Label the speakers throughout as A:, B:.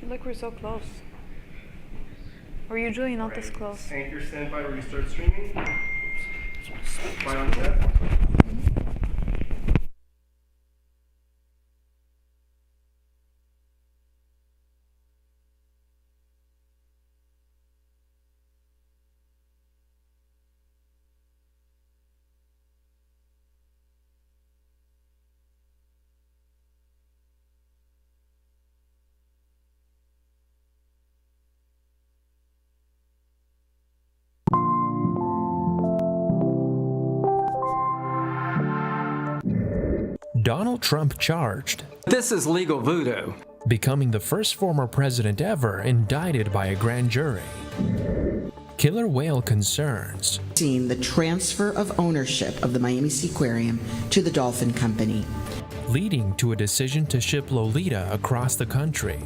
A: feel like we're so close. We're usually not this close.
B: Anchor standby, restart streaming. Right on set.
C: Donald Trump charged,
D: This is legal voodoo.
C: becoming the first former president ever indicted by a grand jury. Killer whale concerns.
E: Seen the transfer of ownership of the Miami Seaquarium to the Dolphin Company,
C: Leading to a decision to ship Lolita across the country.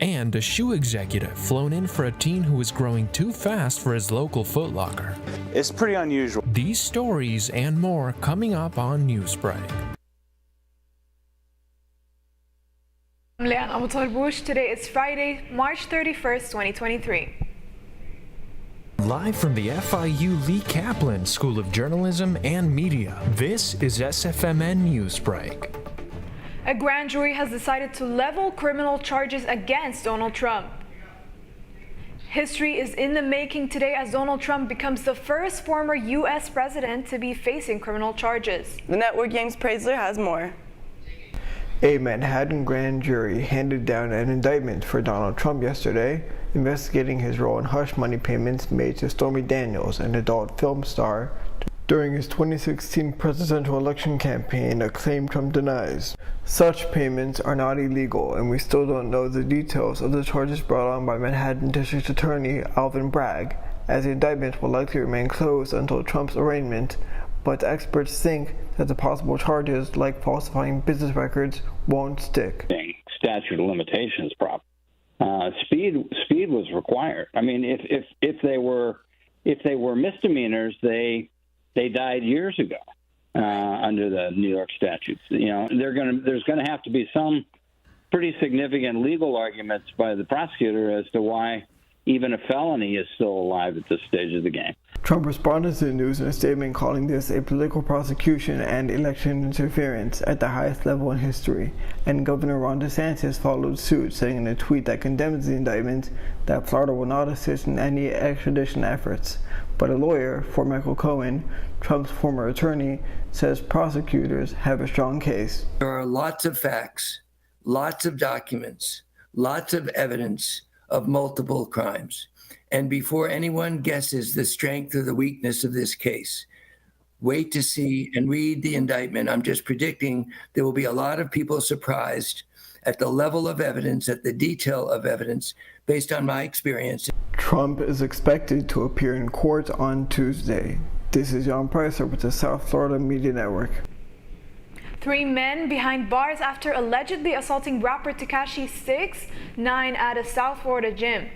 C: And a shoe executive flown in for a teen who was growing too fast for his local Foot Locker.
F: It's pretty unusual.
C: These stories and more coming up on Newsbreak.
A: I'm Leanne Abutor-Bush. Today is Friday, March 31st, 2023.
C: Live from the FIU Lee Kaplan School of Journalism and Media, this is SFMN Newsbreak.
A: A grand jury has decided to level criminal charges against Donald Trump. History is in the making today as Donald Trump becomes the first former U.S. president to be facing criminal charges.
G: The network James Praisler has more.
B: A Manhattan grand jury handed down an indictment for Donald Trump yesterday, investigating his role in hush money payments made to Stormy Daniels, an adult film star, during his 2016 presidential election campaign, a claim Trump denies. Such payments are not illegal, and we still don't know the details of the charges brought on by Manhattan District Attorney Alvin Bragg, as the indictment will likely remain closed until Trump's arraignment, but experts think that the possible charges, like falsifying business records, won't stick.
F: Statute of limitations problem. Speed was required. I mean, if they were misdemeanors, they died years ago under the New York statutes. You know, there's going to have to be some pretty significant legal arguments by the prosecutor as to why even a felony is still alive at this stage of the game.
B: Trump responded to the news in a statement calling this a political prosecution and election interference at the highest level in history, and Governor Ron DeSantis followed suit, saying in a tweet that condemns the indictment that Florida will not assist in any extradition efforts. But a lawyer for Michael Cohen, Trump's former attorney, says prosecutors have a strong case.
H: There are lots of facts, lots of documents, lots of evidence of multiple crimes. And before anyone guesses the strength or the weakness of this case, wait to see and read the indictment. I'm just predicting there will be a lot of people surprised at the level of evidence, at the detail of evidence, based on my experience.
B: Trump is expected to appear in court on Tuesday. This is Jan Pricer with the South Florida Media Network.
A: 3 men behind bars after allegedly assaulting rapper Tekashi 6ix9ine at a South Florida gym.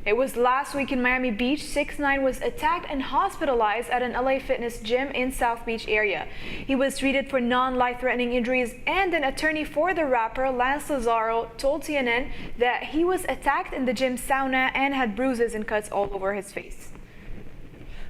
A: It was last week in Miami Beach. 6ix9ine was attacked and hospitalized at an LA Fitness gym in South Beach area. He was treated for non-life-threatening injuries, and an attorney for the rapper, Lance Lazaro, told CNN that he was attacked in the gym sauna and had bruises and cuts all over his face.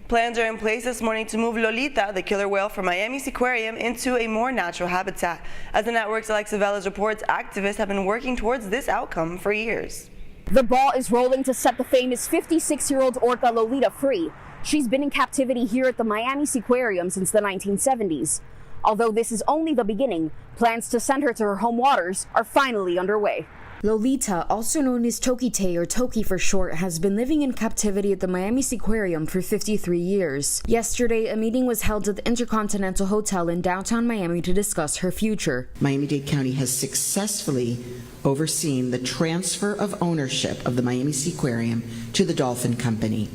G: Plans are in place this morning to move Lolita, the killer whale from Miami Seaquarium, into a more natural habitat. As the network's Alexa Velez reports, activists have been working towards this outcome for years.
I: The ball is rolling to set the famous 56-year-old orca Lolita free. She's been in captivity here at the Miami Seaquarium since the 1970s. Although this is only the beginning, plans to send her to her home waters are finally underway.
J: Lolita, also known as Tokite or Toki for short, has been living in captivity at the Miami Seaquarium for 53 years. Yesterday, a meeting was held at the Intercontinental Hotel in downtown Miami to discuss her future.
E: Miami-Dade County has successfully overseen the transfer of ownership of the Miami Seaquarium to the Dolphin Company,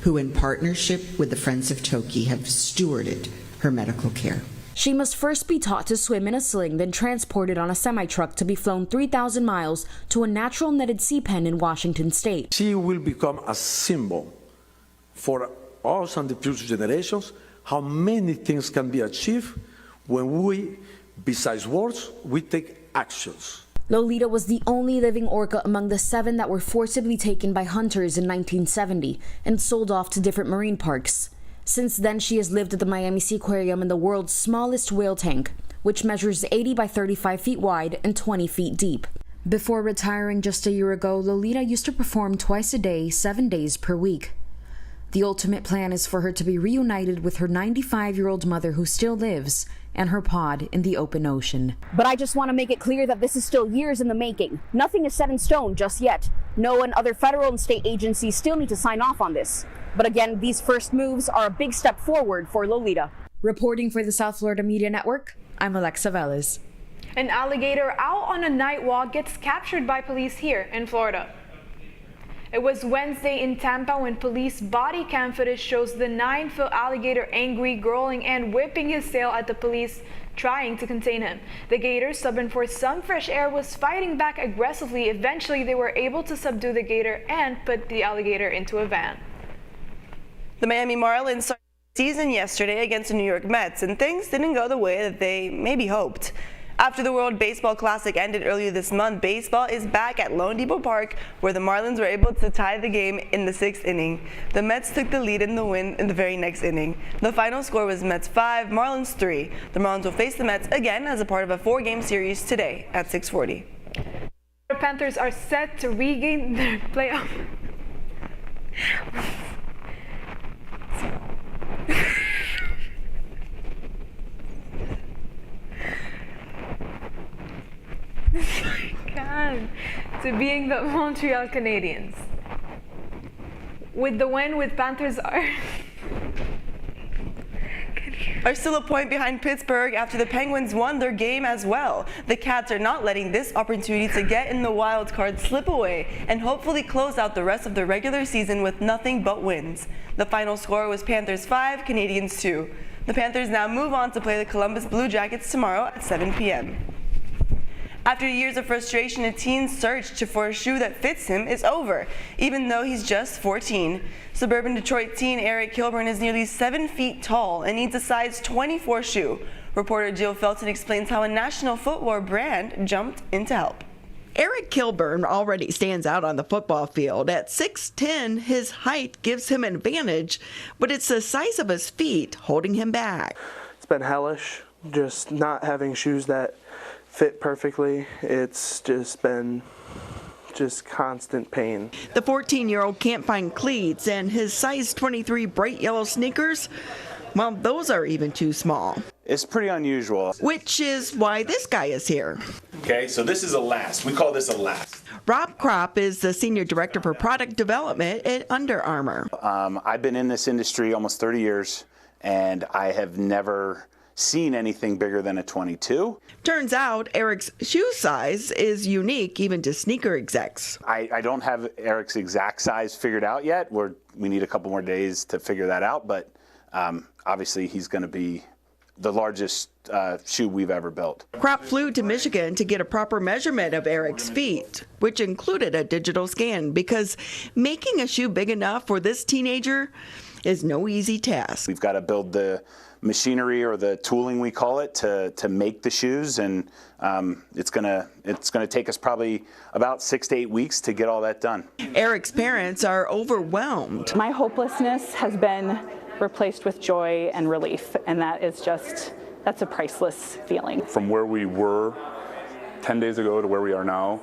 E: who in partnership with the Friends of Toki have stewarded her medical care.
J: She must first be taught to swim in a sling, then transported on a semi-truck to be flown 3,000 miles to a natural netted sea pen in Washington state.
K: She will become a symbol for us and the future generations, how many things can be achieved when we, besides words, we take actions.
J: Lolita was the only living orca among the 7 that were forcibly taken by hunters in 1970 and sold off to different marine parks. Since then, she has lived at the Miami Seaquarium in the world's smallest whale tank, which measures 80 by 35 feet wide and 20 feet deep. Before retiring just a year ago, Lolita used to perform twice a day, 7 days per week. The ultimate plan is for her to be reunited with her 95-year-old mother who still lives, and her pod in the open ocean.
I: But I just want to make it clear that this is still years in the making. Nothing is set in stone just yet. NOAA and other federal and state agencies still need to sign off on this. But again, these first moves are a big step forward for Lolita.
J: Reporting for the South Florida Media Network, I'm Alexa Velez.
A: An alligator out on a night walk gets captured by police here in Florida. It was Wednesday in Tampa when police body cam footage shows the 9-foot alligator angry, growling, and whipping his tail at the police trying to contain him. The gator, stubborn for some fresh air, was fighting back aggressively. Eventually, they were able to subdue the gator and put the alligator into a van.
G: The Miami Marlins started the season yesterday against the New York Mets, and things didn't go the way that they maybe hoped. After the World Baseball Classic ended earlier this month, baseball is back at Lone Depot Park, where the Marlins were able to tie the game in the 6th inning. The Mets took the lead in the win in the very next inning. The final score was Mets 5, Marlins 3. The Marlins will face the Mets again as a part of a 4-game series today at 6:40.
A: The Panthers are set to regain their playoff. To being the Montreal Canadiens. With the win, with Panthers are
G: still a point behind Pittsburgh after the Penguins won their game as well. The Cats are not letting this opportunity to get in the wild card slip away and hopefully close out the rest of the regular season with nothing but wins. The final score was Panthers 5, Canadiens 2. The Panthers now move on to play the Columbus Blue Jackets tomorrow at 7 p.m. After years of frustration, a teen's search for a shoe that fits him is over, even though he's just 14. Suburban Detroit teen Eric Kilburn is nearly 7 feet tall and needs a size 24 shoe. Reporter Jill Felton explains how a national footwear brand jumped in to help.
L: Eric Kilburn already stands out on the football field. At 6'10", his height gives him an advantage, but it's the size of his feet holding him back.
M: It's been hellish, just not having shoes that fit perfectly. It's just been constant pain.
L: The 14-year-old can't find cleats, and his size 23 bright yellow sneakers, well, those are even too small.
N: It's pretty unusual.
L: Which is why this guy is here.
N: Okay, so this is a last. We call this a last.
L: Rob Kropp is the Senior Director for Product Development at Under Armour.
N: I've been in this industry almost 30 years, and I have never seen anything bigger than a 22.
L: Turns out Eric's shoe size is unique even to sneaker execs.
N: I don't have Eric's exact size figured out yet. We need a couple more days to figure that out, but obviously he's going to be the largest shoe we've ever built.
L: Kropp flew to Michigan to get a proper measurement of Eric's feet, which included a digital scan, because making a shoe big enough for this teenager is no easy task.
N: We've got to build the machinery, or the tooling we call it, to make the shoes, and it's gonna take us probably about 6 to 8 weeks to get all that done.
L: Eric's parents are overwhelmed.
O: My hopelessness has been replaced with joy and relief, and that's a priceless feeling.
P: From where we were 10 days ago to where we are now,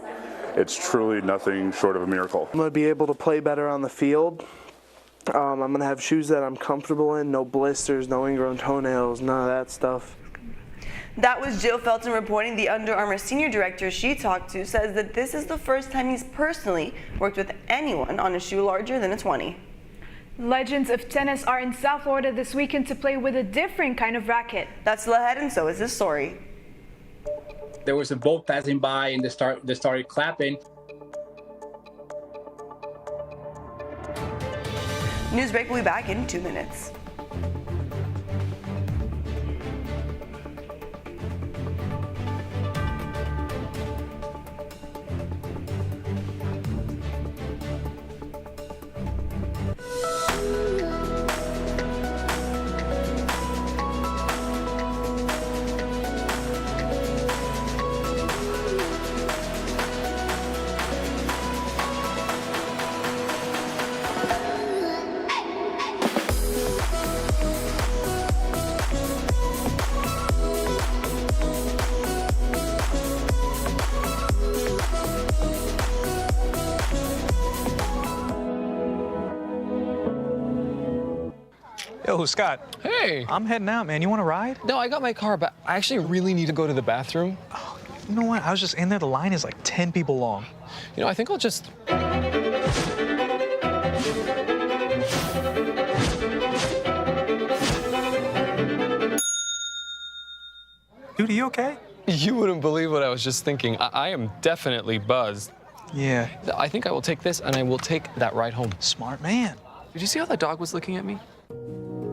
P: it's truly nothing short of a miracle.
M: I'm going to be able to play better on the field. I'm going to have shoes that I'm comfortable in, no blisters, no ingrown toenails, none of that stuff.
G: That was Jill Felton reporting. The Under Armour Senior Director she talked to says that this is the first time he's personally worked with anyone on a shoe larger than a 20.
A: Legends of tennis are in South Florida this weekend to play with a different kind of racket.
G: That's still ahead, and so is this story.
Q: There was a boat passing by, and they started clapping.
G: Newsbreak will be back in 2 minutes.
R: Yo, Scott.
S: Hey.
R: I'm heading out, man. You want to ride?
S: No, I got my car, but I actually really need to go to the bathroom.
R: Oh, you know what? I was just in there. The line is like 10 people long.
S: You know, I think I'll just...
R: Dude, are you okay?
S: You wouldn't believe what I was just thinking. I am definitely buzzed.
R: Yeah.
S: I think I will take this, and I will take that ride home.
R: Smart man.
S: Did you see how the dog was looking at me?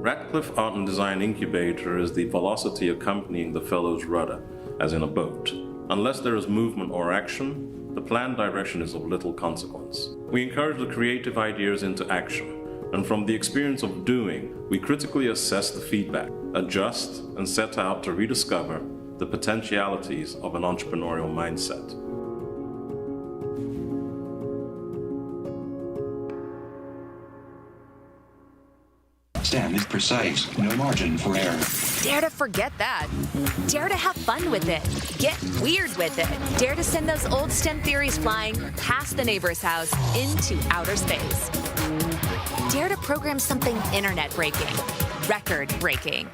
T: Radcliffe Art and Design Incubator is the velocity accompanying the fellow's rudder, as in a boat. Unless there is movement or action, the planned direction is of little consequence. We encourage the creative ideas into action, and from the experience of doing, we critically assess the feedback, adjust, and set out to rediscover the potentialities of an entrepreneurial mindset.
U: STEM is precise, no margin for error.
V: Dare to forget that. Dare to have fun with it. Get weird with it. Dare to send those old STEM theories flying past the neighbor's house into outer space. Dare to program something internet-breaking, record-breaking.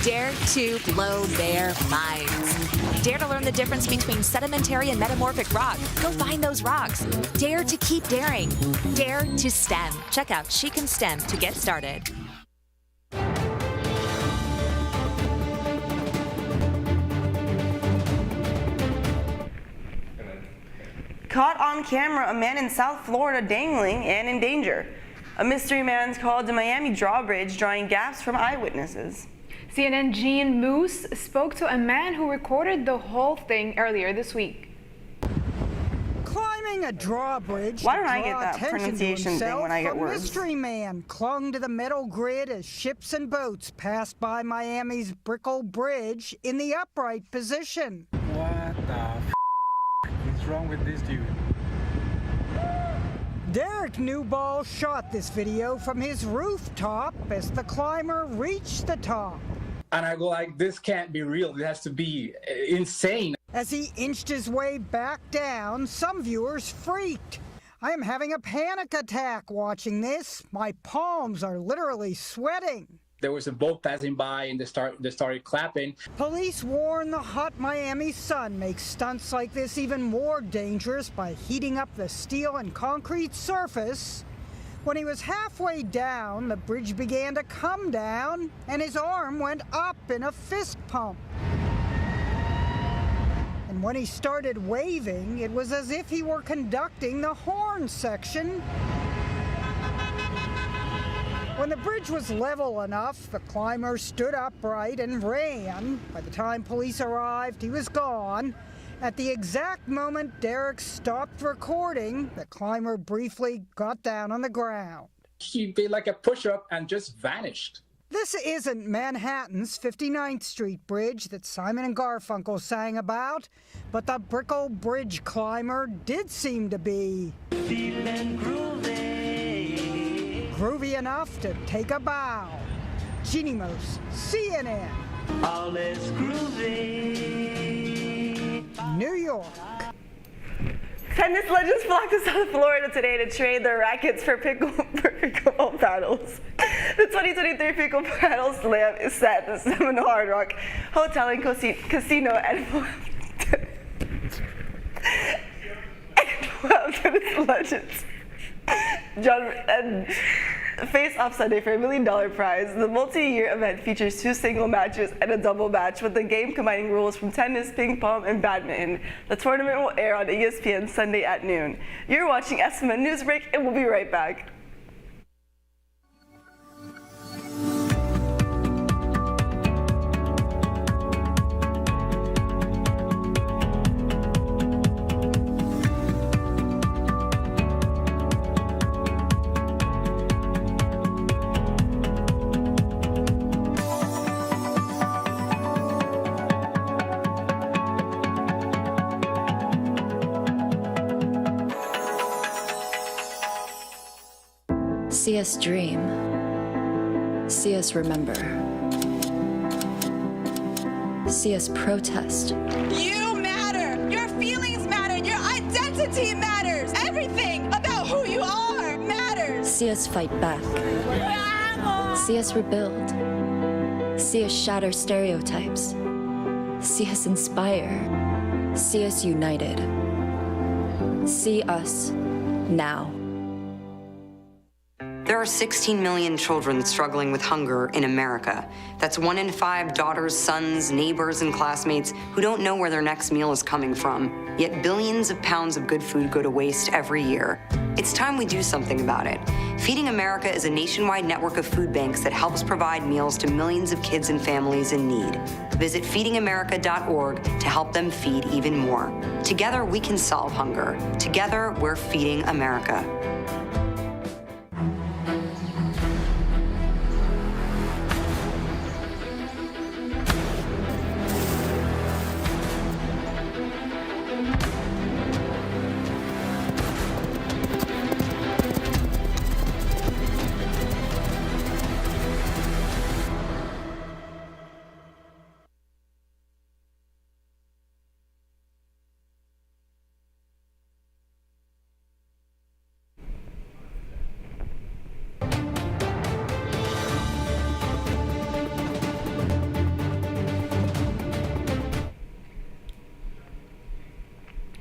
V: Dare to blow their minds. Dare to learn the difference between sedimentary and metamorphic rock. Go find those rocks. Dare to keep daring. Dare to STEM. Check out She Can STEM to get started.
G: Caught on camera, a man in South Florida dangling and in danger. A mystery man's called the Miami drawbridge, drawing gaps from eyewitnesses.
A: CNN Jean Moose spoke to a man who recorded the whole thing earlier this week.
W: Climbing a drawbridge.
G: Why don't I get that pronunciation thing when I get words?
W: A mystery man clung to the metal grid as ships and boats passed by Miami's Brickell Bridge in the upright position.
X: What the f*** is wrong with this dude?
W: Derek Newball shot this video from his rooftop as the climber reached the top.
Q: And I go like, this can't be real. It has to be insane.
W: As he inched his way back down, some viewers freaked. I am having a panic attack watching this. My palms are literally sweating.
Q: There was a boat passing by and they started clapping.
W: Police warn the hot Miami sun makes stunts like this even more dangerous by heating up the steel and concrete surface. When he was halfway down, the bridge began to come down and his arm went up in a fist pump. And when he started waving, it was as if he were conducting the horn section. When the bridge was level enough, the climber stood upright and ran. By the time police arrived, he was gone. At the exact moment Derek stopped recording, the climber briefly got down on the ground.
Q: He did like a push-up and just vanished.
W: This isn't Manhattan's 59th Street Bridge that Simon and Garfunkel sang about, but the Brickell Bridge climber did seem to be feeling groovy enough to take a bow. Jeannie Moose, CNN. All is groovy. New York.
G: Tennis legends flock to South Florida today to trade their rackets for pickleball paddles. The 2023 pickle paddle slam is set at the Seminole Hard Rock Hotel and Casino and tennis legends John and face off Sunday for $1 million prize. The multi-year event features 2 single matches and a double match, with the game combining rules from tennis, ping pong, and badminton. The tournament will air on ESPN Sunday at noon. You're watching SMN Newsbreak, and we'll be right back.
Y: See us dream. See us remember. See us protest.
Z: You matter. Your feelings matter. Your identity matters. Everything about who you are matters.
Y: See us fight back. See us rebuild. See us shatter stereotypes. See us inspire. See us united. See us now.
B: There are 16 million children struggling with hunger in America. That's 1 in 5 daughters, sons, neighbors, and classmates who don't know where their next meal is coming from. Yet billions of pounds of good food go to waste every year. It's time we do something about it. Feeding America is a nationwide network of food banks that helps provide meals to millions of kids and families in need. Visit feedingamerica.org to help them feed even more. Together, we can solve hunger. Together, we're feeding America.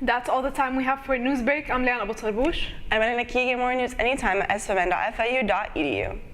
A: That's all the time we have for Newsbreak. I'm Leanna Abu Tarbush.
G: I'm Anna Keegan. More news anytime at s7.flu.edu.